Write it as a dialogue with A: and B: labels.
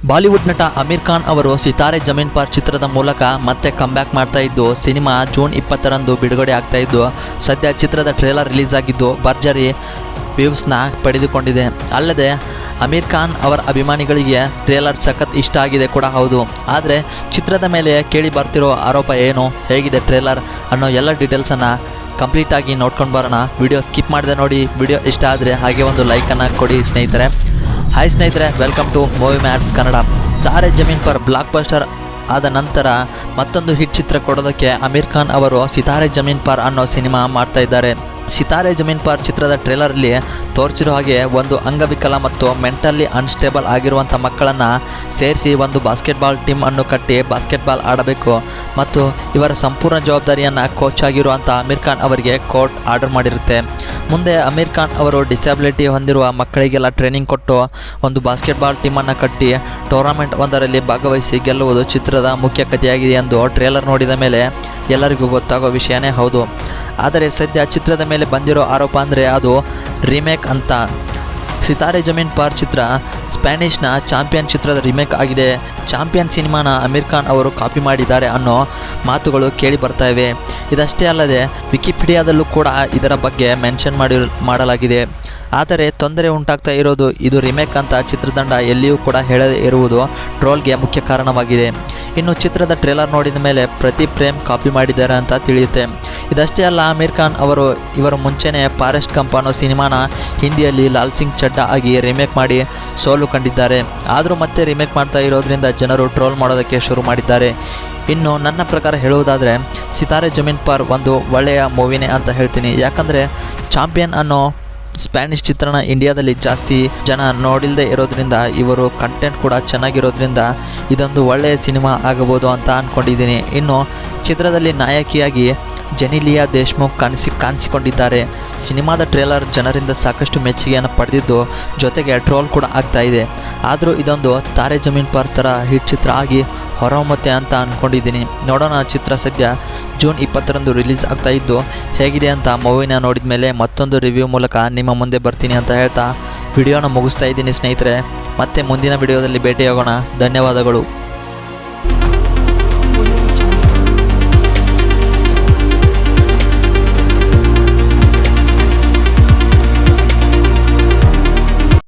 A: Bollywood ನಟ ಅಮೀರ್ ಖಾನ್ ಅವರು ಸಿತಾರೆ ಜಮೀನ್ ಪರ್ ಚಿತ್ರದ ಮೂಲಕ ಮತ್ತೆ ಕಮ್ಬ್ಯಾಕ್ ಮಾಡ್ತಾ ಇದ್ದು, ಸಿನಿಮಾ ಜೂನ್ 20ರಂದು ಬಿಡುಗಡೆ ಆಗ್ತಾ ಇದ್ದು, ಸದ್ಯ ಚಿತ್ರದ ಟ್ರೇಲರ್ ರಿಲೀಸ್ ಆಗಿದ್ದು ಭರ್ಜರಿ ವ್ಯೂಸ್ನ ಪಡೆದುಕೊಂಡಿದೆ. ಅಲ್ಲದೆ ಅಮೀರ್ ಖಾನ್ ಅವರ ಅಭಿಮಾನಿಗಳಿಗೆ ಟ್ರೇಲರ್ ಸಖತ್ ಇಷ್ಟ ಆಗಿದೆ ಕೂಡ ಹೌದು. ಆದರೆ ಚಿತ್ರದ ಮೇಲೆ ಕೇಳಿ ಬರ್ತಿರೋ ಆರೋಪ ಏನು, ಹೇಗಿದೆ ಟ್ರೇಲರ್ ಅನ್ನೋ ಎಲ್ಲ ಡೀಟೇಲ್ಸನ್ನು ಕಂಪ್ಲೀಟಾಗಿ ನೋಡ್ಕೊಂಡು ಬರೋಣ. ವಿಡಿಯೋ ಸ್ಕಿಪ್ ಮಾಡದೆ ನೋಡಿ. ವಿಡಿಯೋ ಇಷ್ಟ ಆದರೆ ಹಾಗೆ ಒಂದು ಲೈಕನ್ನು ಕೊಡಿ ಸ್ನೇಹಿತರೆ. ಹಾಯ್ ಸ್ನೇಹಿತರೆ, welcome to movie mats Kannada. Taare Zameen per block buster ಆದ ನಂತರ ಮತ್ತೊಂದು ಹಿಟ್ ಚಿತ್ರ ಕೊಡೋದಕ್ಕೆ ಅಮೀರ್ ಖಾನ್ ಅವರು ಸಿತಾರೆ ಜಮೀನ್ ಪರ್ ಅನ್ನೋ ಸಿನಿಮಾ ಮಾಡ್ತಾ ಇದ್ದಾರೆ. ಸಿತಾರೆ ಜಮೀನ್ ಪರ್ ಚಿತ್ರದ ಟ್ರೇಲರಲ್ಲಿ ತೋರಿಸಿರೋ ಹಾಗೆ ಒಂದು ಅಂಗವಿಕಲ ಮತ್ತು ಮೆಂಟಲಿ ಅನ್ಸ್ಟೇಬಲ್ ಆಗಿರುವಂಥ ಮಕ್ಕಳನ್ನು ಸೇರಿಸಿ ಒಂದು ಬಾಸ್ಕೆಟ್ಬಾಲ್ ಟೀಮ್ ಅನ್ನು ಕಟ್ಟಿ ಬಾಸ್ಕೆಟ್ಬಾಲ್ ಆಡಬೇಕು ಮತ್ತು ಇವರ ಸಂಪೂರ್ಣ ಜವಾಬ್ದಾರಿಯನ್ನು ಕೋಚ್ ಆಗಿರುವಂಥ ಅಮೀರ್ ಖಾನ್ ಅವರಿಗೆ ಕೋರ್ಟ್ ಆರ್ಡರ್ ಮಾಡಿರುತ್ತೆ. ಮುಂದೆ ಅಮೀರ್ ಖಾನ್ ಅವರು ಡಿಸ್ಯಾಬಿಲಿಟಿ ಹೊಂದಿರುವ ಮಕ್ಕಳಿಗೆಲ್ಲ ಟ್ರೈನಿಂಗ್ ಕೊಟ್ಟು ಒಂದು ಬಾಸ್ಕೆಟ್ಬಾಲ್ ಟೀಮನ್ನು ಕಟ್ಟಿ ಟೂರ್ನಮೆಂಟ್ ಒಂದರಲ್ಲಿ ಭಾಗವಹಿಸಿ ಗೆಲ್ಲುವುದು ಚಿತ್ರದ ಮುಖ್ಯ ಕಥೆಯಾಗಿದೆ ಎಂದು ಟ್ರೇಲರ್ ನೋಡಿದ ಮೇಲೆ ಎಲ್ಲರಿಗೂ ಗೊತ್ತಾಗೋ ವಿಷಯನೇ ಹೌದು. ಆದರೆ ಸದ್ಯ ಚಿತ್ರದ ಮೇಲೆ ಬಂದಿರೋ ಆರೋಪ ಅಂದರೆ ಅದು ರೀಮೇಕ್ ಅಂತ. ಸಿತಾರೆ ಜಮೀನ್ ಪರ್ ಚಿತ್ರ ಸ್ಪ್ಯಾನಿಷ್ನ ಚಾಂಪಿಯನ್ ಚಿತ್ರದ ರೀಮೇಕ್ ಆಗಿದೆ. ಚಾಂಪಿಯನ್ ಸಿನಿಮಾನ ಅಮೀರ್ ಖಾನ್ ಅವರು ಕಾಪಿ ಮಾಡಿದ್ದಾರೆ ಅನ್ನೋ ಮಾತುಗಳು ಕೇಳಿ ಬರ್ತಾ ಇವೆ. ಇದಷ್ಟೇ ಅಲ್ಲದೆ ವಿಕಿಪೀಡಿಯಾದಲ್ಲೂ ಕೂಡ ಇದರ ಬಗ್ಗೆ ಮೆನ್ಷನ್ ಮಾಡಲಾಗಿದೆ. ಆದರೆ ತೊಂದರೆ ಉಂಟಾಗ್ತಾ ಇರೋದು ಇದು ರೀಮೇಕ್ ಅಂತ ಚಿತ್ರತಂಡ ಎಲ್ಲಿಯೂ ಕೂಡ ಹೇಳದೇ ಇರುವುದು ಟ್ರೋಲ್ಗೆ ಮುಖ್ಯ ಕಾರಣವಾಗಿದೆ. ಇನ್ನು ಚಿತ್ರದ ಟ್ರೇಲರ್ ನೋಡಿದ ಮೇಲೆ ಪ್ರದೀಪ್ ಪ್ರೇಮ್ ಕಾಪಿ ಮಾಡಿದ್ದಾರೆ ಅಂತ ತಿಳಿಯುತ್ತೆ. ಇದಷ್ಟೇ ಅಲ್ಲ, ಅಮೀರ್ ಖಾನ್ ಅವರು ಇವರು ಮುಂಚೆನೇ ಫಾರೆಸ್ಟ್ ಗಂಪ್ ಅನ್ನೋ ಸಿನಿಮಾನ ಹಿಂದಿಯಲ್ಲಿ ಲಾಲ್ ಸಿಂಗ್ ಚಡ್ಡಾ ಆಗಿ ರೀಮೇಕ್ ಮಾಡಿ ಸೋಲು ಕಂಡಿದ್ದಾರೆ. ಆದರೂ ಮತ್ತೆ ರೀಮೇಕ್ ಮಾಡ್ತಾ ಇರೋದ್ರಿಂದ ಜನರು ಟ್ರೋಲ್ ಮಾಡೋದಕ್ಕೆ ಶುರು ಮಾಡಿದ್ದಾರೆ. ಇನ್ನು ನನ್ನ ಪ್ರಕಾರ ಹೇಳುವುದಾದರೆ ಸಿತಾರೆ ಜಮೀನ್ ಪರ್ ಒಂದು ಒಳ್ಳೆಯ ಮೂವಿನೇ ಅಂತ ಹೇಳ್ತೀನಿ. ಯಾಕಂದರೆ ಚಾಂಪಿಯನ್ ಅನ್ನೋ ಸ್ಪ್ಯಾನಿಷ್ ಚಿತ್ರಣ ಇಂಡಿಯಾದಲ್ಲಿ ಜಾಸ್ತಿ ಜನ ನೋಡಿಲ್ಲದೆ ಇರೋದ್ರಿಂದ, ಇವರು ಕಂಟೆಂಟ್ ಕೂಡ ಚೆನ್ನಾಗಿರೋದ್ರಿಂದ ಇದೊಂದು ಒಳ್ಳೆಯ ಸಿನಿಮಾ ಆಗಬಹುದು ಅಂತ ಅಂದ್ಕೊಂಡಿದ್ದೀನಿ. ಇನ್ನು ಚಿತ್ರದಲ್ಲಿ ನಾಯಕಿಯಾಗಿ ಜೆನಿಲಿಯಾ ದೇಶ್ಮುಖ್ ಕಾಣಿಸಿಕೊಂಡಿದ್ದಾರೆ. ಸಿನಿಮಾದ ಟ್ರೇಲರ್ ಜನರಿಂದ ಸಾಕಷ್ಟು ಮೆಚ್ಚುಗೆಯನ್ನು ಪಡೆದಿದ್ದು, ಜೊತೆಗೆ ಟ್ರೋಲ್ ಕೂಡ ಆಗ್ತಾ ಇದೆ. ಆದರೂ ಇದೊಂದು ತಾರೆ ಜಮೀನ್ ಪರ್ ಥರ ಹಿಟ್ ಚಿತ್ರ ಆಗಿ ಹೊರಹೊಮ್ಮುತ್ತೆ ಅಂತ ಅಂದ್ಕೊಂಡಿದ್ದೀನಿ. ನೋಡೋಣ. ಚಿತ್ರ ಸದ್ಯ ಜೂನ್ 20ರಂದು ರಿಲೀಸ್ ಆಗ್ತಾ ಇದ್ದು, ಹೇಗಿದೆ ಅಂತ ಮೂವಿನ ನೋಡಿದ ಮೇಲೆ ಮತ್ತೊಂದು ರಿವ್ಯೂ ಮೂಲಕ ನಿಮ್ಮ ಮುಂದೆ ಬರ್ತೀನಿ ಅಂತ ಹೇಳ್ತಾ ವಿಡಿಯೋನ ಮುಗಿಸ್ತಾ ಇದ್ದೀನಿ ಸ್ನೇಹಿತರೆ. ಮತ್ತೆ ಮುಂದಿನ ವಿಡಿಯೋದಲ್ಲಿ ಭೇಟಿಯಾಗೋಣ. ಧನ್ಯವಾದಗಳು.